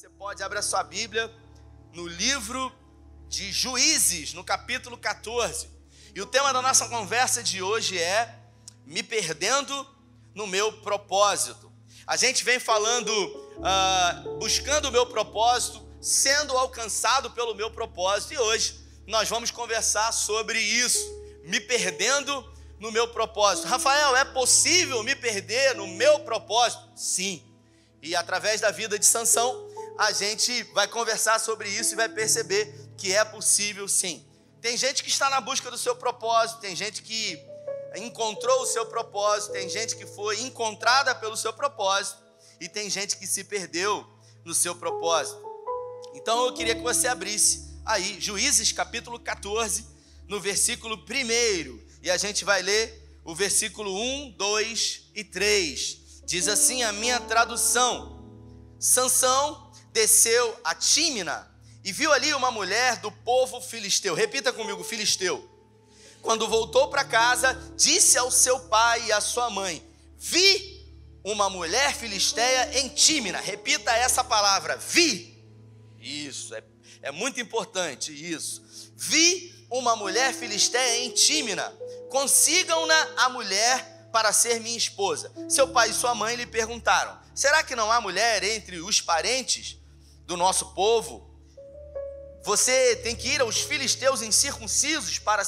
Você pode abrir a sua Bíblia no livro de Juízes, no capítulo 14. E o tema da nossa conversa de hoje é me perdendo no meu propósito. A gente vem falando, buscando o meu propósito, sendo alcançado pelo meu propósito. E hoje nós vamos conversar sobre isso, me perdendo no meu propósito. Rafael, é possível me perder no meu propósito? Sim. E através da vida de Sansão, a gente vai conversar sobre isso e vai perceber que é possível sim. Tem gente que está na busca do seu propósito, tem gente que encontrou o seu propósito, tem gente que foi encontrada pelo seu propósito e tem gente que se perdeu no seu propósito. Então eu queria que você abrisse aí Juízes capítulo 14, no versículo 1, e a gente vai ler o versículo 1, 2 e 3. Diz assim a minha tradução: Sansão desceu a Tímina e viu ali uma mulher do povo filisteu. Repita comigo, filisteu. Quando voltou para casa, disse ao seu pai e à sua mãe: vi uma mulher filisteia em Tímina. Repita essa palavra, vi. Isso, é muito importante isso. Vi uma mulher filisteia em Tímina. Consigam-na a mulher para ser minha esposa. Seu pai e sua mãe lhe perguntaram: será que não há mulher entre os parentes do nosso povo? Você tem que ir aos filisteus incircuncisos para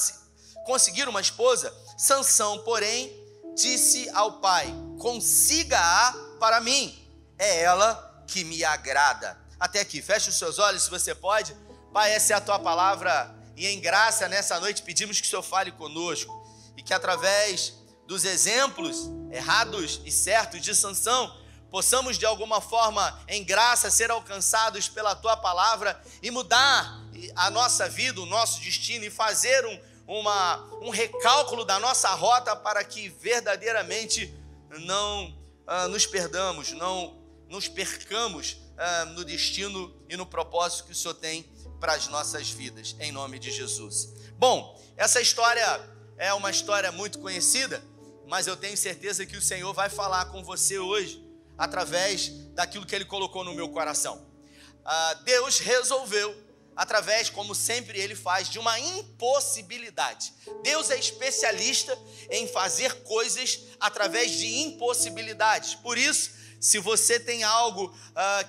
conseguir uma esposa? Sansão, porém, disse ao pai: consiga-a para mim, é ela que me agrada. Até aqui, feche os seus olhos se você pode. Pai, essa é a tua palavra e em graça nessa noite pedimos que o Senhor fale conosco e que através dos exemplos errados e certos de Sansão, possamos de alguma forma, em graça, ser alcançados pela Tua Palavra e mudar a nossa vida, o nosso destino e fazer um recálculo da nossa rota para que verdadeiramente não nos perdamos, não nos percamos no destino e no propósito que o Senhor tem para as nossas vidas, em nome de Jesus. Bom, essa história é uma história muito conhecida, mas eu tenho certeza que o Senhor vai falar com você hoje, através daquilo que Ele colocou no meu coração. Deus resolveu, através, como sempre Ele faz, de uma impossibilidade. Deus é especialista em fazer coisas através de impossibilidades. Por isso, se você tem algo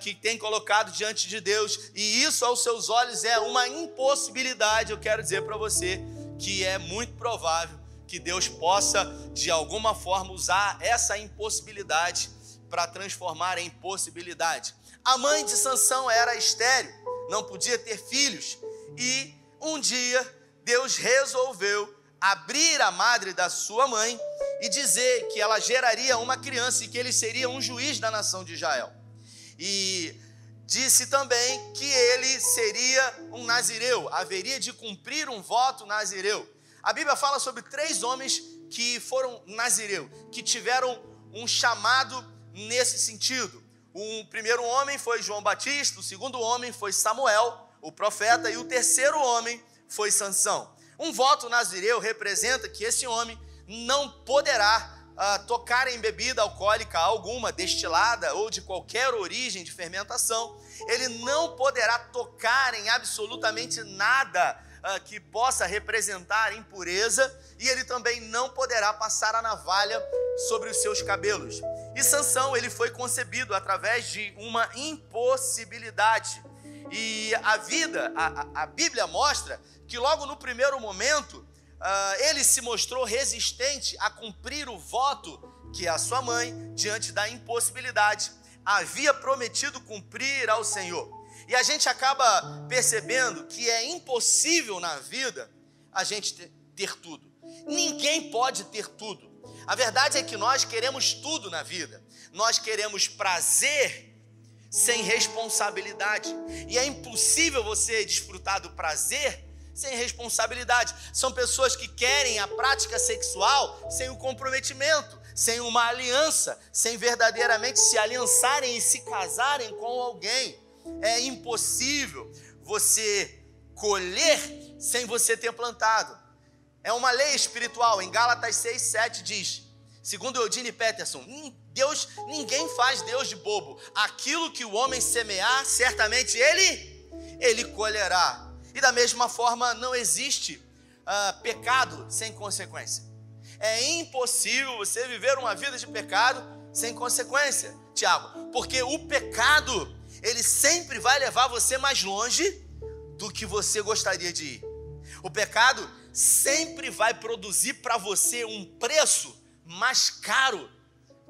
que tem colocado diante de Deus, e isso aos seus olhos é uma impossibilidade, eu quero dizer para você que é muito provável que Deus possa, de alguma forma, usar essa impossibilidade para transformar em possibilidade. A mãe de Sansão era estéril, não podia ter filhos, e um dia Deus resolveu abrir a madre da sua mãe e dizer que ela geraria uma criança e que ele seria um juiz da nação de Israel. E disse também que ele seria um nazireu, haveria de cumprir um voto nazireu. A Bíblia fala sobre 3 homens que foram nazireu, que tiveram um chamado nesse sentido. O primeiro homem foi João Batista, o segundo homem foi Samuel, o profeta, e o terceiro homem foi Sansão. Um voto nazireu representa que esse homem não poderá tocar em bebida alcoólica alguma, destilada ou de qualquer origem de fermentação. Ele não poderá tocar em absolutamente nada que possa representar impureza, e ele também não poderá passar a navalha sobre os seus cabelos. E Sansão, ele foi concebido através de uma impossibilidade. E a Bíblia mostra que logo no primeiro momento, ele se mostrou resistente a cumprir o voto que a sua mãe, diante da impossibilidade, havia prometido cumprir ao Senhor. E a gente acaba percebendo que é impossível na vida a gente ter tudo. Ninguém pode ter tudo. A verdade é que nós queremos tudo na vida. Nós queremos prazer sem responsabilidade. E é impossível você desfrutar do prazer sem responsabilidade. São pessoas que querem a prática sexual sem o comprometimento, sem uma aliança, sem verdadeiramente se aliançarem e se casarem com alguém. É impossível você colher sem você ter plantado. É uma lei espiritual. Em Gálatas 6:7 diz, segundo Eudine Peterson, Ninguém faz Deus de bobo. Aquilo que o homem semear, certamente ele colherá. E da mesma forma, não existe pecado sem consequência. É impossível você viver uma vida de pecado sem consequência, Tiago, porque o pecado, ele sempre vai levar você mais longe do que você gostaria de ir. O pecado sempre vai produzir para você um preço mais caro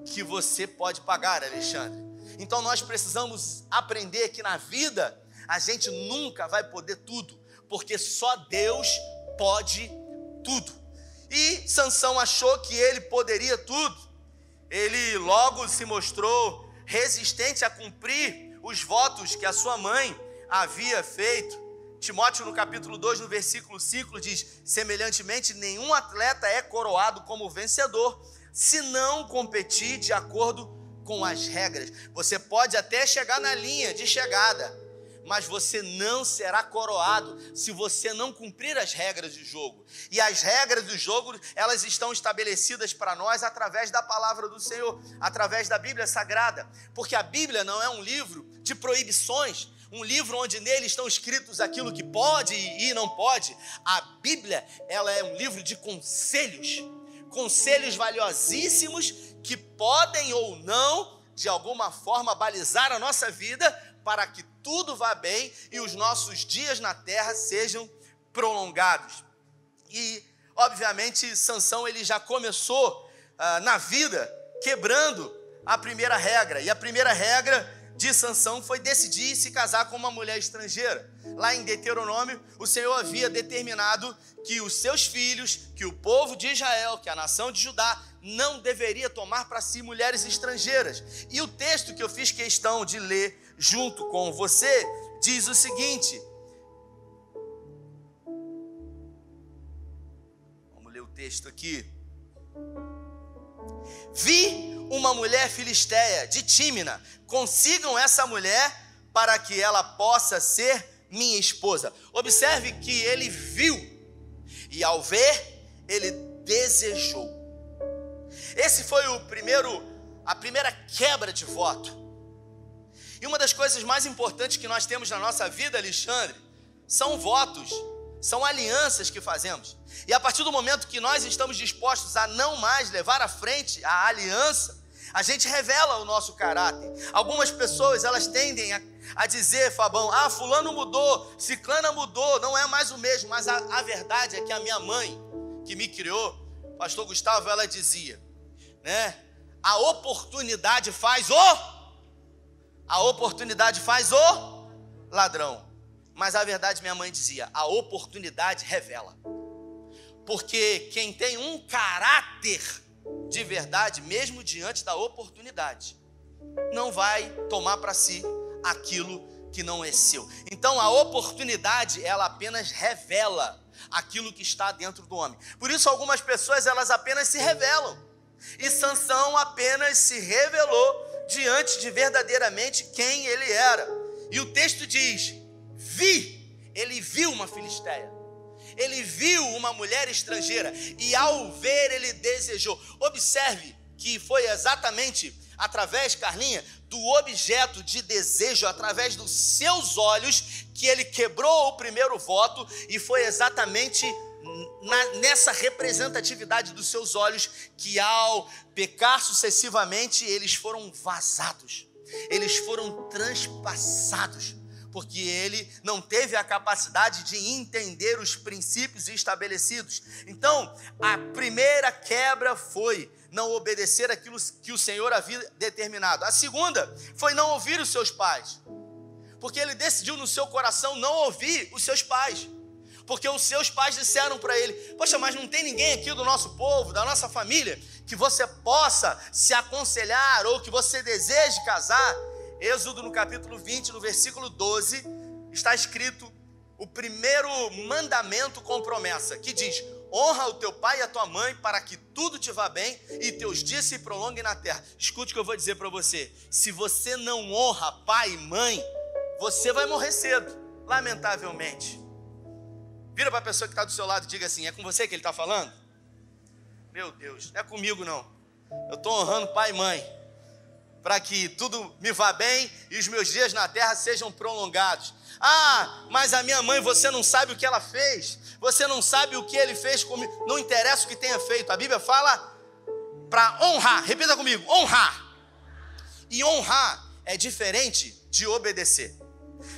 que você pode pagar, Alexandre. Então nós precisamos aprender que na vida a gente nunca vai poder tudo, porque só Deus pode tudo. E Sansão achou que ele poderia tudo. Ele logo se mostrou resistente a cumprir os votos que a sua mãe havia feito. Timóteo, no capítulo 2, no versículo 5, diz: semelhantemente, nenhum atleta é coroado como vencedor, se não competir de acordo com as regras. Você pode até chegar na linha de chegada, mas você não será coroado se você não cumprir as regras do jogo. E as regras do jogo, elas estão estabelecidas para nós através da palavra do Senhor, através da Bíblia Sagrada, porque a Bíblia não é um livro de proibições, um livro onde nele estão escritos aquilo que pode e não pode. A Bíblia, ela é um livro de conselhos valiosíssimos que podem ou não, de alguma forma, balizar a nossa vida para que tudo vá bem e os nossos dias na terra sejam prolongados. E, obviamente, Sansão ele já começou na vida quebrando a primeira regra. E a primeira regra de Sansão foi decidir se casar com uma mulher estrangeira. Lá em Deuteronômio, o Senhor havia determinado que os seus filhos, que o povo de Israel, que a nação de Judá, não deveria tomar para si mulheres estrangeiras. E o texto que eu fiz questão de ler junto com você diz o seguinte. Vamos ler o texto aqui. Vi uma mulher filisteia de Tímina, consigam essa mulher para que ela possa ser minha esposa. Observe que ele viu e ao ver, ele desejou. Esse foi a primeira quebra de voto. E uma das coisas mais importantes que nós temos na nossa vida, Alexandre, são votos, são alianças que fazemos. E a partir do momento que nós estamos dispostos a não mais levar à frente a aliança, a gente revela o nosso caráter. Algumas pessoas, elas tendem a dizer, Fabão, fulano mudou, ciclana mudou, não é mais o mesmo. Mas a verdade é que a minha mãe, que me criou, pastor Gustavo, ela dizia, né? A oportunidade faz o ladrão. Mas a verdade, minha mãe dizia, a oportunidade revela. Porque quem tem um caráter de verdade, mesmo diante da oportunidade, não vai tomar para si aquilo que não é seu. Então a oportunidade, ela apenas revela aquilo que está dentro do homem. Por isso algumas pessoas, elas apenas se revelam. E Sansão apenas se revelou diante de verdadeiramente quem ele era. E o texto diz, ele viu uma filisteia. Ele viu uma mulher estrangeira e ao ver ele desejou. Observe que foi exatamente através, Carlinha, do objeto de desejo, através dos seus olhos, que ele quebrou o primeiro voto, e foi exatamente nessa representatividade dos seus olhos que ao pecar sucessivamente eles foram vazados, eles foram transpassados, porque ele não teve a capacidade de entender os princípios estabelecidos. Então, a primeira quebra foi não obedecer aquilo que o Senhor havia determinado. A segunda foi não ouvir os seus pais, porque ele decidiu no seu coração não ouvir os seus pais, porque os seus pais disseram para ele, poxa, mas não tem ninguém aqui do nosso povo, da nossa família, que você possa se aconselhar ou que você deseje casar? Êxodo no capítulo 20, no versículo 12, está escrito o primeiro mandamento com promessa, que diz, honra o teu pai e a tua mãe para que tudo te vá bem e teus dias se prolonguem na terra. Escute o que eu vou dizer para você, se você não honra pai e mãe, você vai morrer cedo, lamentavelmente. Vira para a pessoa que está do seu lado e diga assim, é com você que ele está falando? Meu Deus, não é comigo não, eu estou honrando pai e mãe. para que tudo me vá bem e os meus dias na terra sejam prolongados. Ah, mas a minha mãe, você não sabe o que ela fez, você não sabe o que ele fez comigo. Não interessa o que tenha feito, a Bíblia fala para honrar. Repita comigo, honrar. E honrar é diferente de obedecer.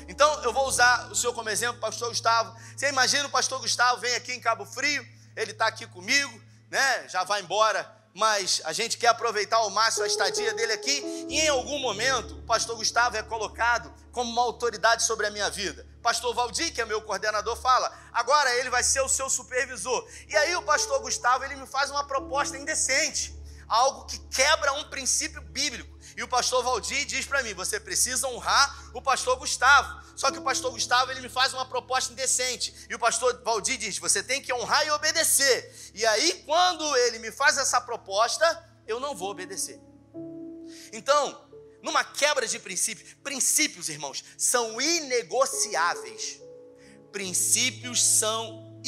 Então eu vou usar o senhor como exemplo, pastor Gustavo. Você imagina o pastor Gustavo vem aqui em Cabo Frio, ele está aqui comigo, né? Já vai embora, mas a gente quer aproveitar ao máximo a estadia dele aqui. E em algum momento o pastor Gustavo é colocado como uma autoridade sobre a minha vida. O pastor Valdir, que é meu coordenador, fala, agora ele vai ser o seu supervisor. E aí o pastor Gustavo, ele me faz uma proposta indecente, algo que quebra um princípio bíblico. E o pastor Valdir diz para mim, você precisa honrar o pastor Gustavo. Só que o pastor Gustavo, ele me faz uma proposta indecente. E o pastor Valdir diz, você tem que honrar e obedecer. E aí, quando ele me faz essa proposta, eu não vou obedecer. Então, numa quebra de princípios, irmãos, são inegociáveis. Princípios são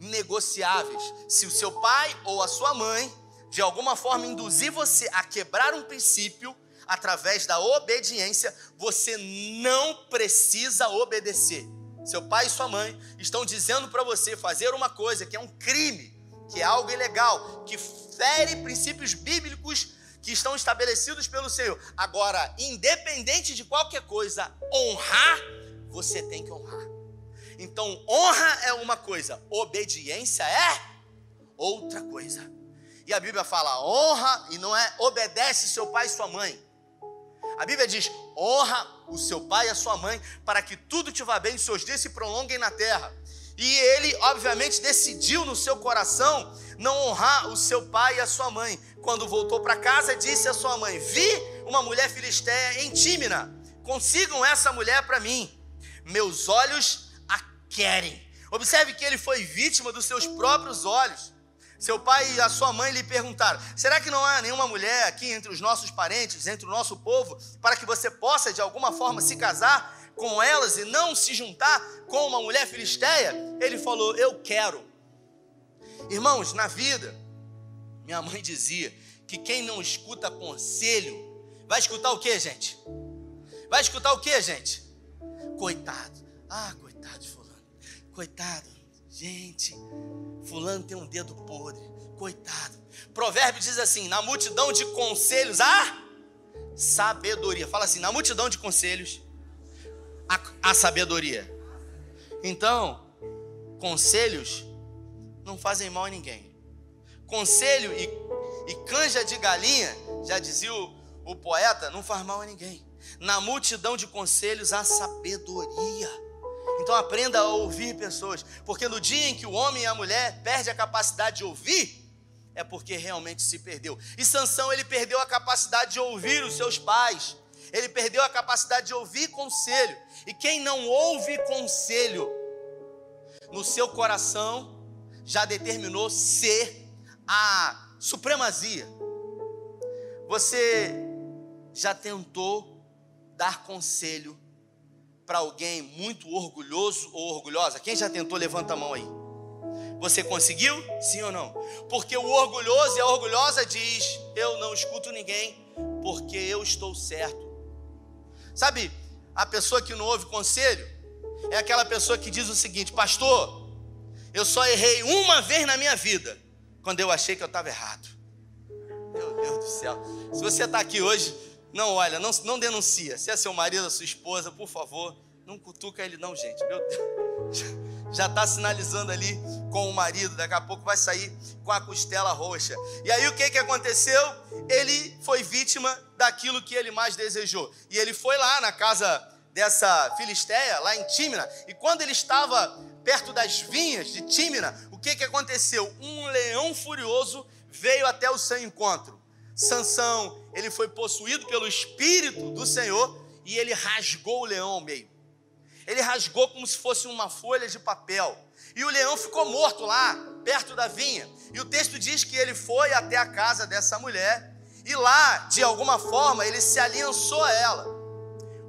inegociáveis. Se o seu pai ou a sua mãe de alguma forma induzir você a quebrar um princípio através da obediência, você não precisa obedecer. Seu pai e sua mãe estão dizendo para você fazer uma coisa que é um crime, que é algo ilegal, que fere princípios bíblicos que estão estabelecidos pelo Senhor. Agora, independente de qualquer coisa, honrar, você tem que honrar. Então, honra é uma coisa, obediência é outra coisa. E a Bíblia fala honra e não é obedece seu pai e sua mãe. A Bíblia diz honra o seu pai e a sua mãe para que tudo te vá bem e os seus dias se prolonguem na terra. E ele obviamente decidiu no seu coração não honrar o seu pai e a sua mãe. Quando voltou para casa disse à sua mãe, vi uma mulher filisteia em Tímina, consigam essa mulher para mim, meus olhos a querem. Observe que ele foi vítima dos seus próprios olhos. Seu pai e a sua mãe lhe perguntaram, será que não há nenhuma mulher aqui entre os nossos parentes, entre o nosso povo, para que você possa de alguma forma se casar com elas e não se juntar com uma mulher filisteia? Ele falou, eu quero. Irmãos, na vida, minha mãe dizia que quem não escuta conselho, vai escutar o que, gente? Vai escutar o que, gente? Coitado. Ah, coitado de fulano. Coitado. Gente, fulano tem um dedo podre, coitado. Provérbio diz assim, na multidão de conselhos, há sabedoria. Fala assim, na multidão de conselhos, há sabedoria. Então, conselhos não fazem mal a ninguém. Conselho e canja de galinha, já dizia o poeta, não faz mal a ninguém. Na multidão de conselhos, há sabedoria. Então aprenda a ouvir pessoas, porque no dia em que o homem e a mulher perdem a capacidade de ouvir, é porque realmente se perdeu. E Sansão, ele perdeu a capacidade de ouvir os seus pais, ele perdeu a capacidade de ouvir conselho. E quem não ouve conselho, no seu coração, já determinou ser a supremacia. Você já tentou dar conselho para alguém muito orgulhoso ou orgulhosa? Quem já tentou, levanta a mão aí. Você conseguiu? Sim ou não? Porque o orgulhoso e a orgulhosa diz, eu não escuto ninguém, porque eu estou certo. Sabe, a pessoa que não ouve conselho, é aquela pessoa que diz o seguinte, pastor, eu só errei uma vez na minha vida, quando eu achei que eu estava errado. Meu Deus do céu. Se você está aqui hoje, não olha, não denuncia. Se é seu marido, sua esposa, por favor, não cutuca ele não, gente. Meu Deus, já está sinalizando ali com o marido, daqui a pouco vai sair com a costela roxa. E aí o que aconteceu? Ele foi vítima daquilo que ele mais desejou. E ele foi lá na casa dessa filisteia, lá em Tímina, e quando ele estava perto das vinhas de Tímina, o que aconteceu? Um leão furioso veio até o seu encontro. Sansão, ele foi possuído pelo Espírito do Senhor e ele rasgou o leão ao meio. Ele rasgou como se fosse uma folha de papel. E o leão ficou morto lá, perto da vinha. E o texto diz que ele foi até a casa dessa mulher e lá, de alguma forma, ele se aliançou a ela.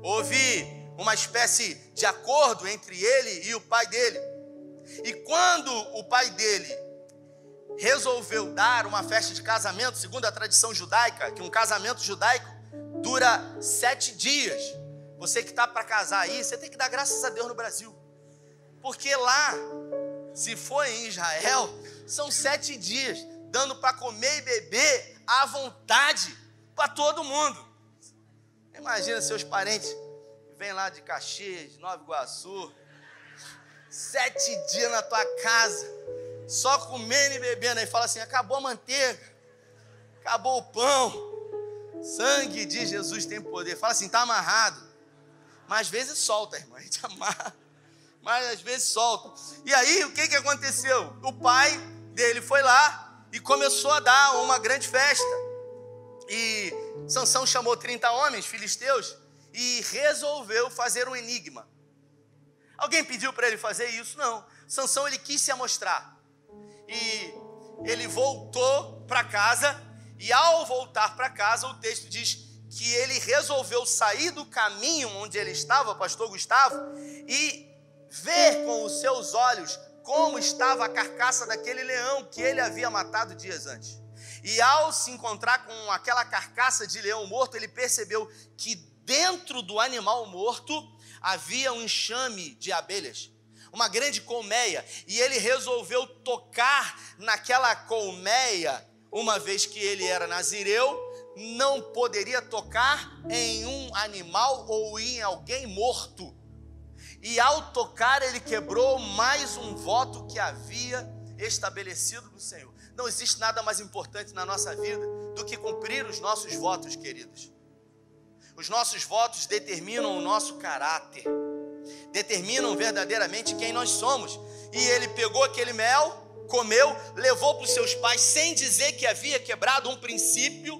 Houve uma espécie de acordo entre ele e o pai dele. E quando o pai dele resolveu dar uma festa de casamento, segundo a tradição judaica, que um casamento judaico dura 7 dias. Você que está para casar aí, você tem que dar graças a Deus no Brasil. Porque lá, se for em Israel, são 7 dias, dando para comer e beber à vontade para todo mundo. Imagina seus parentes, vêm lá de Caxias, Nova Iguaçu, 7 dias na tua casa, só comendo e bebendo. Aí fala assim, acabou a manteiga, acabou o pão. Sangue de Jesus tem poder. Fala assim, está amarrado. Mas às vezes solta, irmão. A gente amarra, mas às vezes solta. E aí, o que aconteceu? O pai dele foi lá e começou a dar uma grande festa. E Sansão chamou 30 homens filisteus e resolveu fazer um enigma. Alguém pediu para ele fazer isso? Não. Sansão, ele quis se amostrar. E ele voltou para casa. E ao voltar para casa, o texto diz que ele resolveu sair do caminho onde ele estava, pastor Gustavo, e ver com os seus olhos como estava a carcaça daquele leão que ele havia matado dias antes. E ao se encontrar com aquela carcaça de leão morto, ele percebeu que dentro do animal morto havia um enxame de abelhas, uma grande colmeia, e ele resolveu tocar naquela colmeia. Uma vez que ele era nazireu, não poderia tocar em um animal ou em alguém morto. E ao tocar, ele quebrou mais um voto que havia estabelecido no Senhor. Não existe nada mais importante na nossa vida do que cumprir os nossos votos, queridos. Os nossos votos determinam o nosso caráter, determinam verdadeiramente quem nós somos. E ele pegou aquele mel, comeu, levou para os seus pais, sem dizer que havia quebrado um princípio,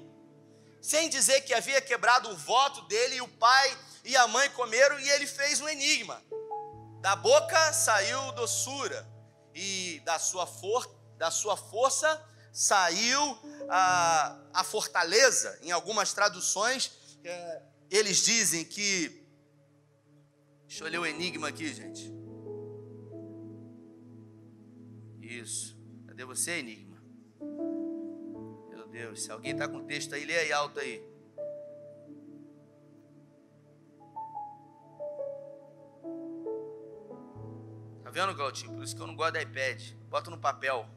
sem dizer que havia quebrado o voto dele. E o pai e a mãe comeram, e ele fez um enigma. Da boca saiu doçura, e da sua força saiu a fortaleza. Em algumas traduções, eles dizem que... Deixa eu ler o enigma aqui, gente. Isso. Cadê você, enigma? Meu Deus, se alguém está com o texto aí, lê aí alto aí. Tá vendo, Galtinho? Por isso que eu não gosto da iPad. Bota no papel.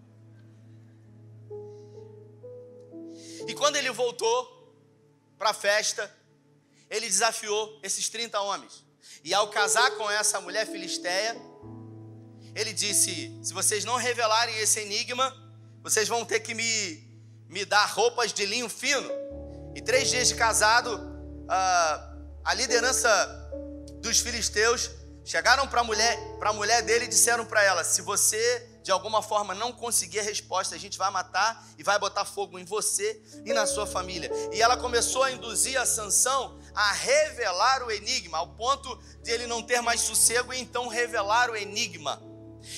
E quando ele voltou para a festa, ele desafiou esses 30 homens. E ao casar com essa mulher filisteia, ele disse, se vocês não revelarem esse enigma, vocês vão ter que me dar roupas de linho fino. E 3 dias de casado, a liderança dos filisteus chegaram para a mulher dele e disseram para ela, se você de alguma forma não conseguir a resposta, a gente vai matar e vai botar fogo em você e na sua família. E ela começou a induzir a Sansão a revelar o enigma, ao ponto de ele não ter mais sossego e então revelar o enigma.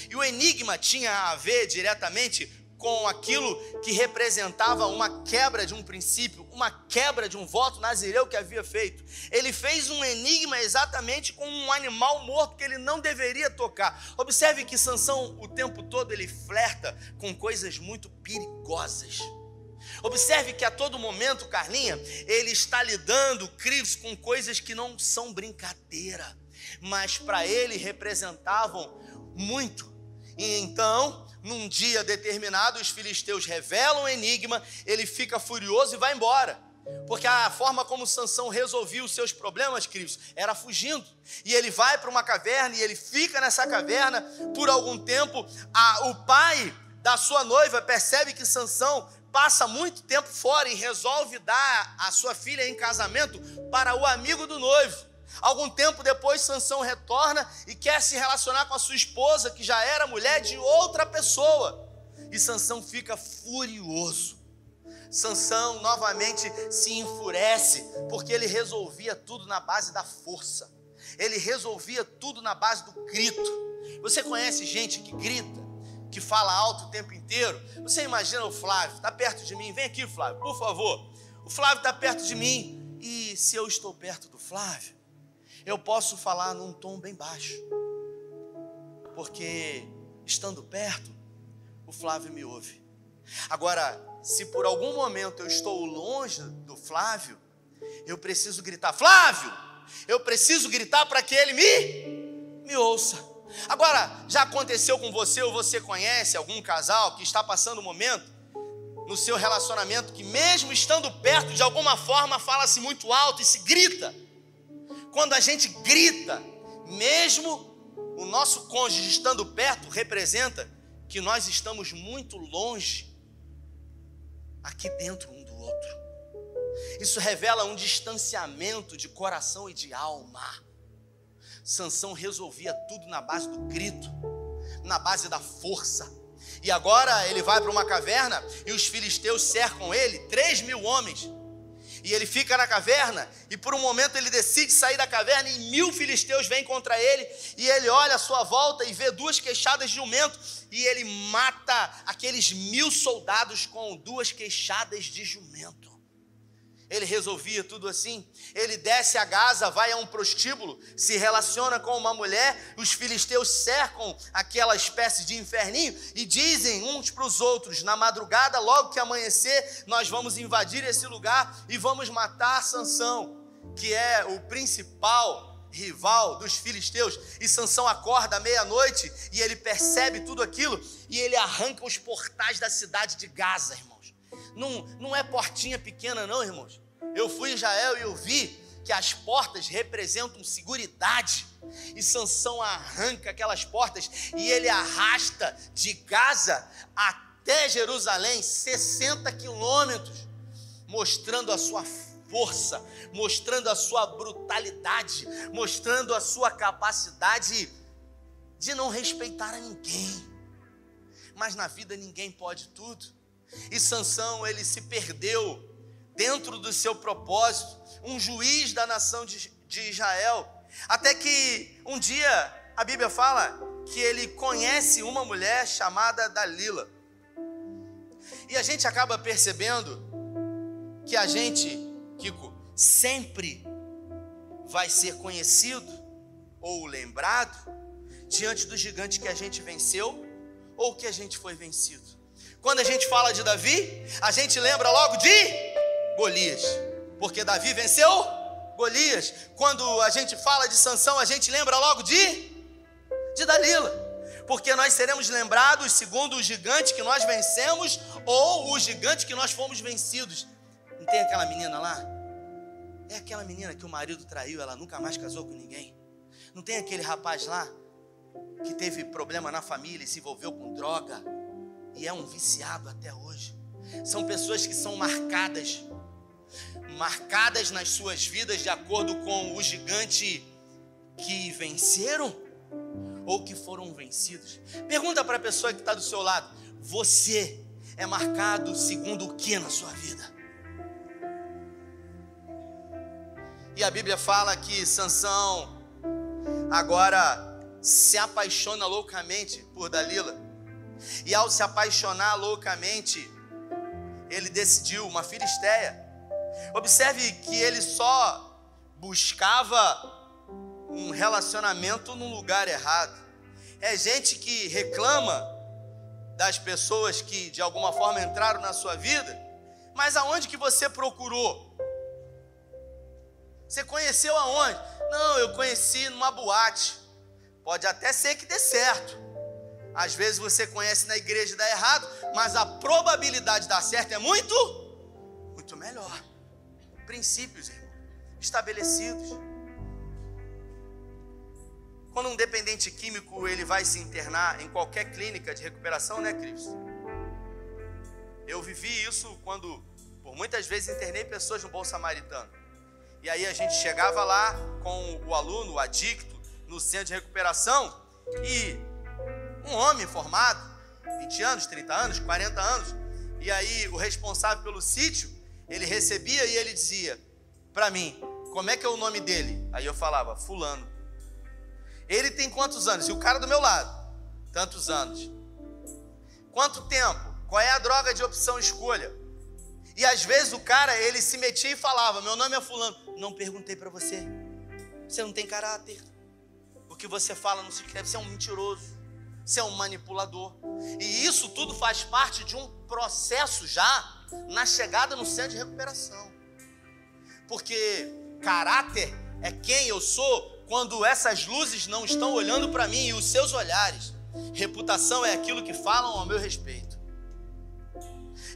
E o enigma tinha a ver diretamente com aquilo que representava uma quebra de um princípio, uma quebra de um voto nazireu que havia feito. Ele fez um enigma exatamente com um animal morto que ele não deveria tocar. Observe que Sansão, o tempo todo, ele flerta com coisas muito perigosas. Observe que a todo momento, Carlinha, ele está lidando, Cris, com coisas que não são brincadeira, mas para ele representavam muito. E então, num dia determinado, os filisteus revelam o enigma, ele fica furioso e vai embora. Porque a forma como Sansão resolvia os seus problemas, queridos, era fugindo. E ele vai para uma caverna e ele fica nessa caverna por algum tempo. O pai da sua noiva percebe que Sansão passa muito tempo fora e resolve dar a sua filha em casamento para o amigo do noivo. Algum tempo depois, Sansão retorna e quer se relacionar com a sua esposa, que já era mulher de outra pessoa. E Sansão fica furioso. Sansão novamente se enfurece, porque ele resolvia tudo na base da força. Ele resolvia tudo na base do grito. Você conhece gente que grita, que fala alto o tempo inteiro? Você imagina o Flávio, está perto de mim? Vem aqui, Flávio, por favor. O Flávio está perto de mim, e se eu estou perto do Flávio, eu posso falar num tom bem baixo, porque estando perto, o Flávio me ouve. Agora, se por algum momento eu estou longe do Flávio, Eu preciso gritar, Flávio, eu preciso gritar para que ele me ouça. Agora, já aconteceu com você ou você conhece algum casal que está passando um momento no seu relacionamento que mesmo estando perto, de alguma forma fala-se muito alto e se grita? Quando a gente grita, mesmo o nosso cônjuge estando perto, representa que nós estamos muito longe, aqui dentro um do outro. Isso revela um distanciamento de coração e de alma. Sansão resolvia tudo na base do grito, na base da força. E agora ele vai para uma caverna e os filisteus cercam ele, 3.000 homens. E ele fica na caverna e por um momento ele decide sair da caverna e 1.000 filisteus vêm contra ele. E ele olha à sua volta e vê 2 queixadas de jumento. E ele mata aqueles 1.000 soldados com 2 queixadas de jumento. Ele resolvia tudo assim. Ele desce a Gaza, vai a um prostíbulo, se relaciona com uma mulher. Os filisteus cercam aquela espécie de inferninho e dizem uns para os outros: na madrugada, logo que amanhecer, nós vamos invadir esse lugar e vamos matar Sansão, que é o principal rival dos filisteus. E Sansão acorda à meia-noite e ele percebe tudo aquilo e ele arranca os portais da cidade de Gaza, irmãos. Não é portinha pequena não, irmãos. Eu fui em Israel e eu vi que as portas representam seguridade. E Sansão arranca aquelas portas e ele arrasta de Gaza até Jerusalém 60 quilômetros, mostrando a sua força, mostrando a sua brutalidade, mostrando a sua capacidade de não respeitar a ninguém. Mas na vida ninguém pode tudo. E Sansão, ele se perdeu dentro do seu propósito, um juiz da nação de Israel, até que um dia a Bíblia fala que ele conhece uma mulher chamada Dalila. E a gente acaba percebendo que a gente, Kiko, sempre vai ser conhecido ou lembrado diante do gigante que a gente venceu ou que a gente foi vencido. Quando a gente fala de Davi, a gente lembra logo de Golias, porque Davi venceu Golias. Quando a gente fala de Sansão, a gente lembra logo de Dalila, porque nós seremos lembrados segundo o gigante que nós vencemos ou o gigante que nós fomos vencidos. Não tem aquela menina lá? É aquela menina que o marido traiu, ela nunca mais casou com ninguém. Não tem aquele rapaz lá que teve problema na família e se envolveu com droga e é um viciado até hoje. São pessoas que são marcadas nas suas vidas de acordo com o gigante que venceram ou que foram vencidos. Pergunta para a pessoa que está do seu lado: você é marcado segundo o que na sua vida? E a Bíblia fala que Sansão agora se apaixona loucamente por Dalila. E ao se apaixonar loucamente, ele decidiu uma filisteia. Observe que ele só buscava um relacionamento no lugar errado. É gente que reclama das pessoas que de alguma forma entraram na sua vida, mas aonde que você procurou? Você conheceu aonde? Não, eu conheci numa boate. Pode até ser que dê certo. Às vezes você conhece na igreja e dá errado, mas a probabilidade de dar certo é muito melhor. Princípios, irmão, estabelecidos. Quando um dependente químico ele vai se internar em qualquer clínica de recuperação, né, Cristo? Eu vivi isso quando, por muitas vezes, internei pessoas no Bom Samaritano. E aí a gente chegava lá com o aluno, o adicto, no centro de recuperação, e um homem formado, 20 anos, 30 anos, 40 anos, e aí o responsável pelo sítio, ele recebia e ele dizia para mim: como é que é o nome dele? Aí eu falava: fulano. Ele tem quantos anos? E o cara do meu lado: tantos anos. Quanto tempo? Qual é a droga de opção escolha? E às vezes o cara, ele se metia e falava: meu nome é fulano. Não perguntei para você. Você não tem caráter. O que você fala não se escreve. Você é um mentiroso. Você é um manipulador. E isso tudo faz parte de um processo já na chegada no centro de recuperação. Porque caráter é quem eu sou quando essas luzes não estão olhando para mim e os seus olhares. Reputação é aquilo que falam ao meu respeito.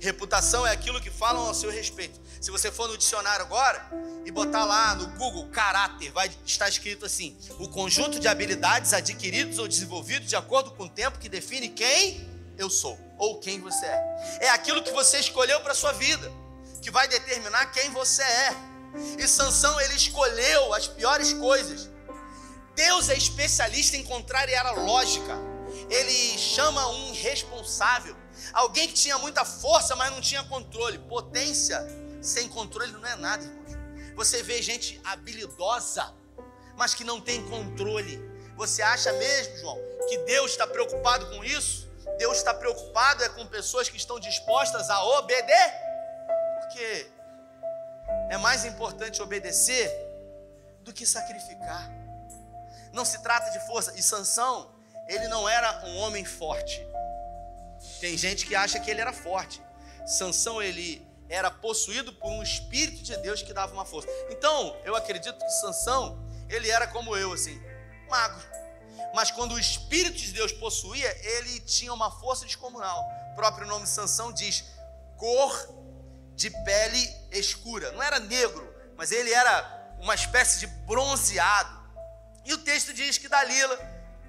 Reputação é aquilo que falam ao seu respeito. Se você for no dicionário agora e botar lá no Google caráter, vai estar escrito assim: o conjunto de habilidades adquiridos ou desenvolvidos de acordo com o tempo que define quem eu sou ou quem você é. É aquilo que você escolheu para a sua vida que vai determinar quem você é. E Sansão, ele escolheu as piores coisas. Deus é especialista em contrariar a lógica. Ele chama um irresponsável, alguém que tinha muita força, mas não tinha controle. Potência sem controle não é nada, irmãos. Você vê gente habilidosa, mas que não tem controle. Você acha mesmo, João, que Deus está preocupado com isso? Deus está preocupado com pessoas que estão dispostas a obedecer? Porque é mais importante obedecer do que sacrificar. Não se trata de força. E Sansão, ele não era um homem forte. Tem gente que acha que ele era forte. Sansão, ele era possuído por um Espírito de Deus que dava uma força. Então, eu acredito que Sansão, ele era como eu, assim, magro. Mas quando o Espírito de Deus possuía, ele tinha uma força descomunal. O próprio nome de Sansão diz cor de pele escura. Não era negro, mas ele era uma espécie de bronzeado. E o texto diz que Dalila,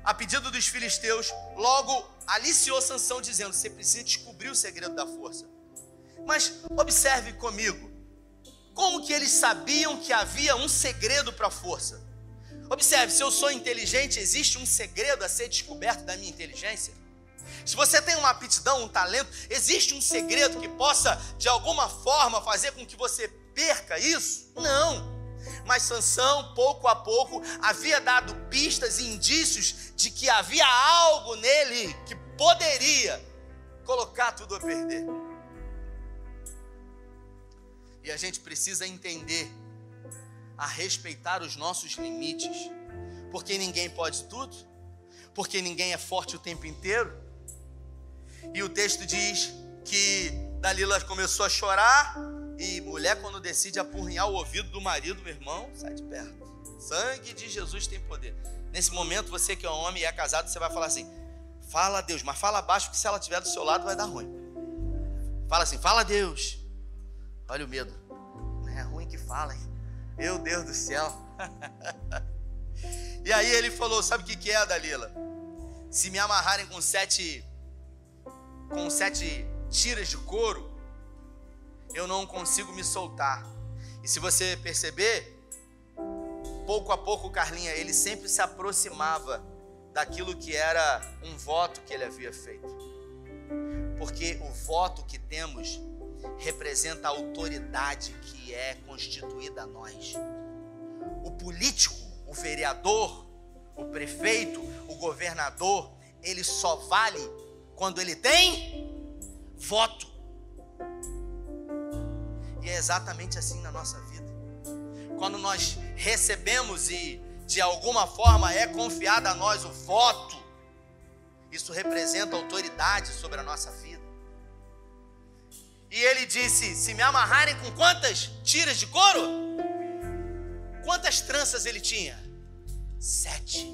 a pedido dos filisteus, logo aliciou Sansão, dizendo: você precisa descobrir o segredo da força. Mas observe comigo, como que eles sabiam que havia um segredo para a força? Observe, se eu sou inteligente, existe um segredo a ser descoberto da minha inteligência? Se você tem uma aptidão, um talento, existe um segredo que possa, de alguma forma, fazer com que você perca isso? Não. Mas Sansão, pouco a pouco, havia dado pistas e indícios de que havia algo nele que poderia colocar tudo a perder. E a gente precisa entender a respeitar os nossos limites, porque ninguém pode tudo, porque ninguém é forte o tempo inteiro. E o texto diz que Dalila começou a chorar, e mulher, quando decide apurrinhar o ouvido do marido, meu irmão, sai de perto. Sangue de Jesus tem poder. Nesse momento, você que é um homem e é casado, você vai falar assim: fala a Deus, mas fala baixo, porque se ela estiver do seu lado vai dar ruim. Fala assim: fala a Deus. Olha o medo. Não é ruim que fala, hein? Meu Deus do céu. E aí ele falou: sabe o que é, Dalila? Se me amarrarem com sete tiras de couro, eu não consigo me soltar. E se você perceber, pouco a pouco, Carlinha, ele sempre se aproximava daquilo que era um voto que ele havia feito. Porque o voto que temos representa a autoridade que é constituída a nós. O político, o vereador, o prefeito, o governador, ele só vale quando ele tem voto. E é exatamente assim na nossa vida. Quando nós recebemos e de alguma forma é confiado a nós o voto, isso representa autoridade sobre a nossa vida. E ele disse: se me amarrarem com quantas tiras de couro? Quantas tranças ele tinha? 7.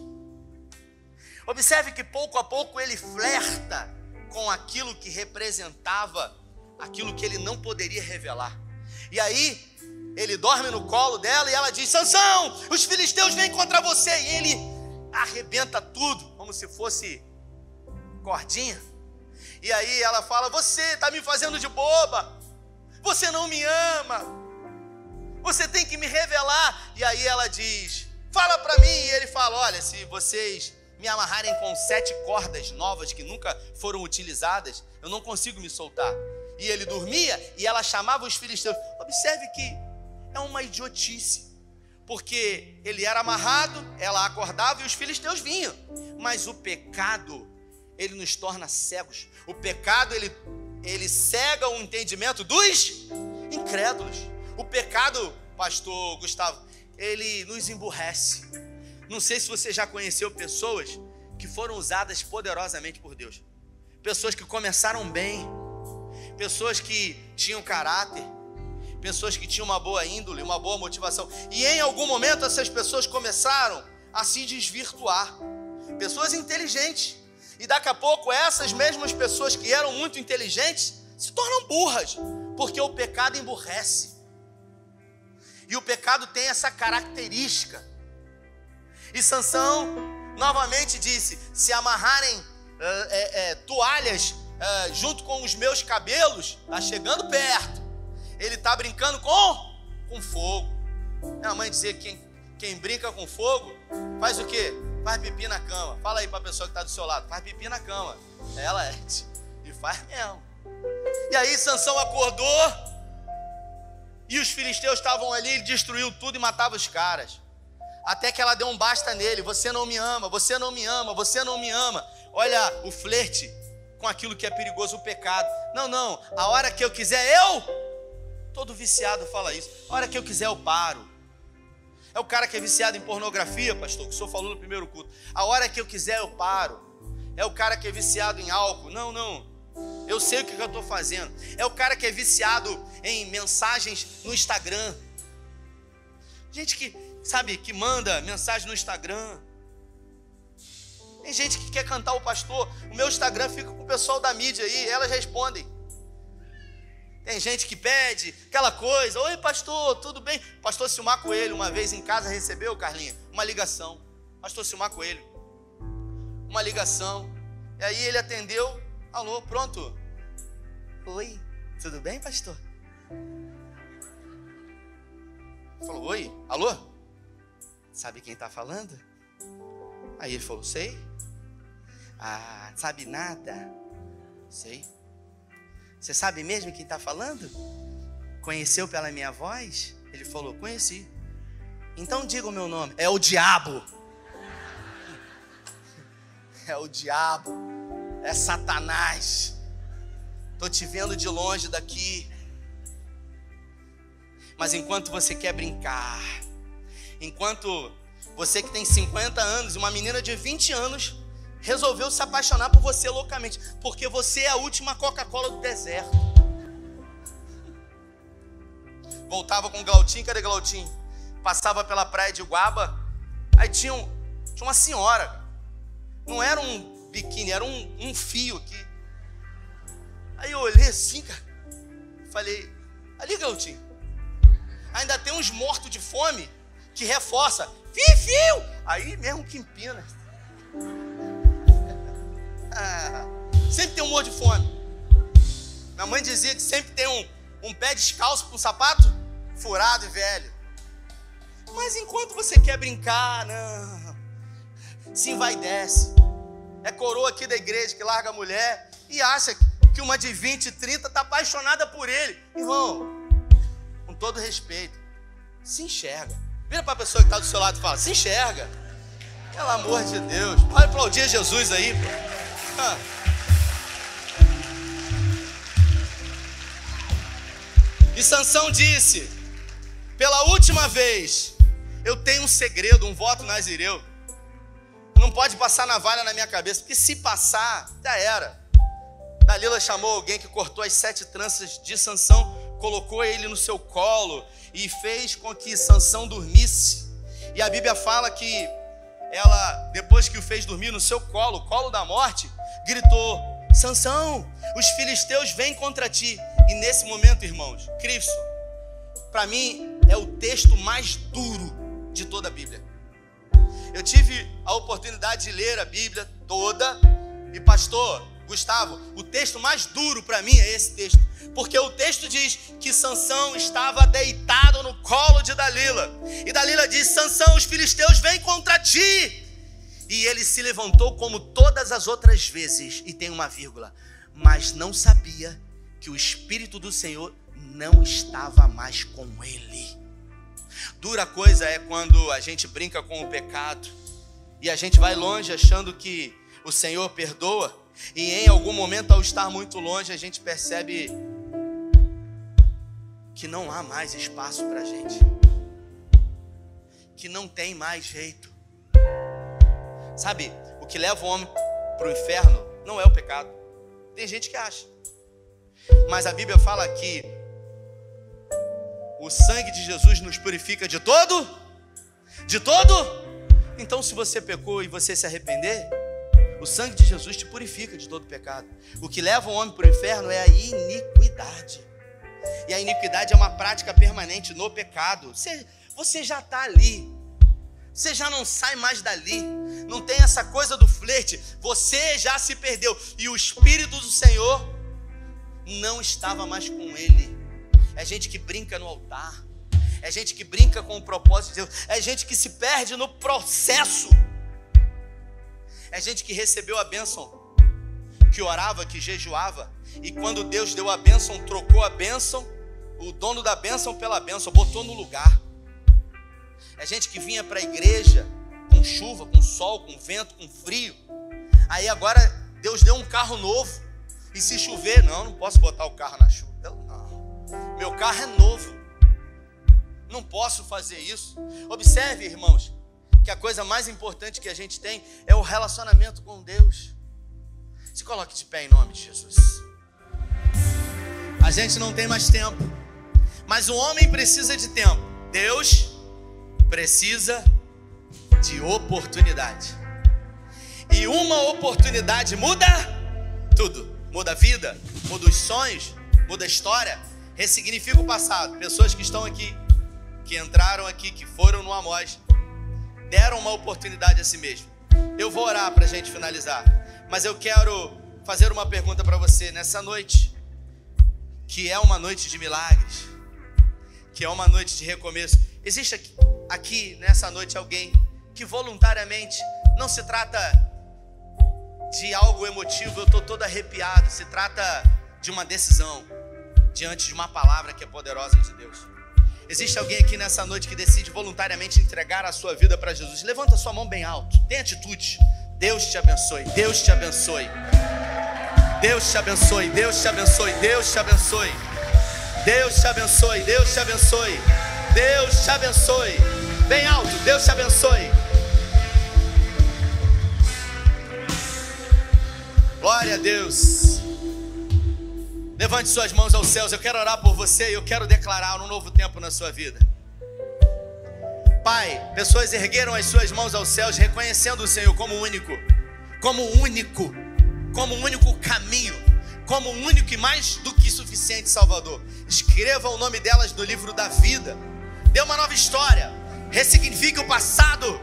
Observe que pouco a pouco ele flerta com aquilo que representava aquilo que ele não poderia revelar. E aí ele dorme no colo dela e ela diz: Sansão, os filisteus vêm contra você. E ele arrebenta tudo, como se fosse cordinha. E aí ela fala: você está me fazendo de boba, você não me ama, você tem que me revelar. E aí ela diz: fala para mim. E ele fala: olha, se vocês me amarrarem com 7 cordas novas que nunca foram utilizadas, eu não consigo me soltar. E ele dormia e ela chamava os filisteus. Observe que é uma idiotice, porque ele era amarrado, ela acordava e os filisteus vinham. Mas o pecado, ele nos torna cegos. O pecado, ele cega o entendimento dos incrédulos. O pecado, pastor Gustavo, ele nos emburrece. Não sei se você já conheceu pessoas que foram usadas poderosamente por Deus. Pessoas que começaram bem, pessoas que tinham caráter, pessoas que tinham uma boa índole, uma boa motivação. E em algum momento essas pessoas começaram a se desvirtuar. Pessoas inteligentes. E daqui a pouco essas mesmas pessoas que eram muito inteligentes se tornam burras, porque o pecado emburrece. E o pecado tem essa característica. E Sansão novamente disse: se amarrarem toalhas junto com os meus cabelos, está chegando perto. Ele está brincando com fogo. Minha mãe dizia que quem brinca com fogo faz o quê? Faz pipi na cama. Fala aí para a pessoa que está do seu lado: faz pipi na cama. Ela é. E faz mesmo. E aí Sansão acordou, e os filisteus estavam ali, ele destruiu tudo e matava os caras. Até que ela deu um basta nele: você não me ama, você não me ama, você não me ama. Olha o flerte com aquilo que é perigoso, o pecado. Não, a hora que eu quiser, todo viciado fala isso, a hora que eu quiser eu paro. É o cara que é viciado em pornografia, pastor, que o senhor falou no primeiro culto. A hora que eu quiser eu paro. É o cara que é viciado em álcool. Não, eu sei o que eu estou fazendo. É o cara que é viciado em mensagens no Instagram. Gente que, sabe, que manda mensagem no Instagram. Tem gente que quer cantar o pastor. O meu Instagram fica com o pessoal da mídia aí, elas respondem. Tem gente que pede aquela coisa: oi pastor, tudo bem? Pastor Silmar Coelho, uma vez em casa, recebeu, Carlinha, uma ligação. Pastor Silmar Coelho, uma ligação. E aí ele atendeu: alô, pronto. Oi, tudo bem, pastor? Falou: oi, alô? Sabe quem está falando? Aí ele falou: sei. Ah, sabe nada? Sei. Você sabe mesmo quem está falando? Conheceu pela minha voz? Ele falou: conheci. Então diga o meu nome. É o diabo. É o diabo. É Satanás. Estou te vendo de longe daqui. Mas enquanto você quer brincar, enquanto você que tem 50 anos e uma menina de 20 anos resolveu se apaixonar por você loucamente, porque você é a última Coca-Cola do deserto. Voltava com o Glautinho, cadê Glautinho? Passava pela praia de Guaba, aí tinha uma senhora, não era um biquíni, era um fio aqui. Aí eu olhei assim, cara, falei: ali, Glautinho, ainda tem uns mortos de fome que reforça, fio, aí mesmo que empina. Sempre tem um morro de fome. Minha mãe dizia que sempre tem um pé descalço com um sapato furado e velho. Mas enquanto você quer brincar, não, se envaidece. É coroa aqui da igreja que larga a mulher e acha que uma de 20, 30 está apaixonada por ele. Irmão, com todo respeito, se enxerga. Vira para a pessoa que está do seu lado e fala: se enxerga. Pelo amor de Deus, pode aplaudir Jesus aí, pô. E Sansão disse: pela última vez, eu tenho um segredo, um voto nazireu. Não pode passar navalha na minha cabeça, porque se passar, já era. Dalila chamou alguém que cortou as 7 tranças de Sansão, colocou ele no seu colo e fez com que Sansão dormisse. E a Bíblia fala que ela, depois que o fez dormir no seu colo, o colo da morte, gritou: Sansão, os filisteus vêm contra ti. E nesse momento, irmãos, Cristo, para mim, é o texto mais duro de toda a Bíblia. Eu tive a oportunidade de ler a Bíblia toda. E pastor Gustavo, o texto mais duro para mim é esse texto. Porque o texto diz que Sansão estava deitado no colo de Dalila. E Dalila diz: Sansão, os filisteus vêm contra ti. E ele se levantou como todas as outras vezes. E tem uma vírgula: mas não sabia que o Espírito do Senhor não estava mais com ele. Dura coisa é quando a gente brinca com o pecado e a gente vai longe achando que o Senhor perdoa. E em algum momento, ao estar muito longe, a gente percebe que não há mais espaço para a gente, que não tem mais jeito. Sabe, o que leva o homem para o inferno não é o pecado. Tem gente que acha, mas a Bíblia fala que O sangue de Jesus nos purifica de todo? De todo? Então, se você pecou e você se arrepender, o sangue de Jesus te purifica de todo pecado. O que leva o homem para o inferno é a iniquidade. E a iniquidade é uma prática permanente no pecado. Você já está ali. Você já não sai mais dali. Não tem essa coisa do flerte. Você já se perdeu. E o Espírito do Senhor não estava mais com ele. É gente que brinca no altar. É gente que brinca com o propósito de Deus. É gente que se perde no processo. É gente que recebeu a bênção, que orava, que jejuava, e quando Deus deu a bênção, trocou a bênção, o dono da bênção pela bênção, botou no lugar. É gente que vinha para a igreja com chuva, com sol, com vento, com frio. Aí agora Deus deu um carro novo, e se chover, não posso botar o carro na chuva. Não, meu carro é novo, não posso fazer isso. Observe, irmãos, que a coisa mais importante que a gente tem é o relacionamento com Deus. Se coloque de pé em nome de Jesus. A gente não tem mais tempo, mas o homem precisa de tempo. Deus precisa de oportunidade. E uma oportunidade muda tudo. Muda a vida, muda os sonhos, muda a história, ressignifica o passado. Pessoas que estão aqui, que entraram aqui, que foram no Amós, deram uma oportunidade a si mesmo. Eu vou orar para a gente finalizar, mas eu quero fazer uma pergunta para você nessa noite, que é uma noite de milagres, que é uma noite de recomeço. Existe aqui nessa noite alguém que voluntariamente, não se trata de algo emotivo, eu estou todo arrepiado, se trata de uma decisão diante de uma palavra que é poderosa de Deus. Existe alguém aqui nessa noite que decide voluntariamente entregar a sua vida para Jesus? Levanta a sua mão bem alto, tem atitude. Deus te abençoe, Deus te abençoe. Deus te abençoe, Deus te abençoe, Deus te abençoe. Deus te abençoe, Deus te abençoe. Deus te abençoe. Bem alto, Deus te abençoe. Glória a Deus. Levante suas mãos aos céus. Eu quero orar por você e eu quero declarar um novo tempo na sua vida. Pai, pessoas ergueram as suas mãos aos céus, reconhecendo o Senhor como o único caminho, como o único e mais do que suficiente Salvador. Escreva o nome delas no livro da vida. Dê uma nova história. Ressignifique o passado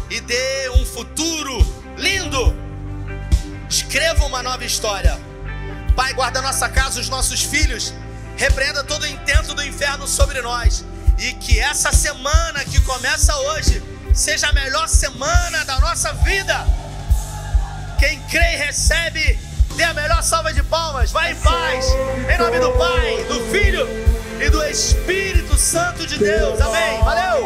e dê um futuro lindo. Escreva uma nova história. Pai, guarda a nossa casa, os nossos filhos. Repreenda todo o intento do inferno sobre nós. E que essa semana que começa hoje seja a melhor semana da nossa vida. Quem crê e recebe, dê a melhor salva de palmas. Vai em paz, em nome do Pai, do Filho e do Espírito Santo de Deus. Amém. Valeu.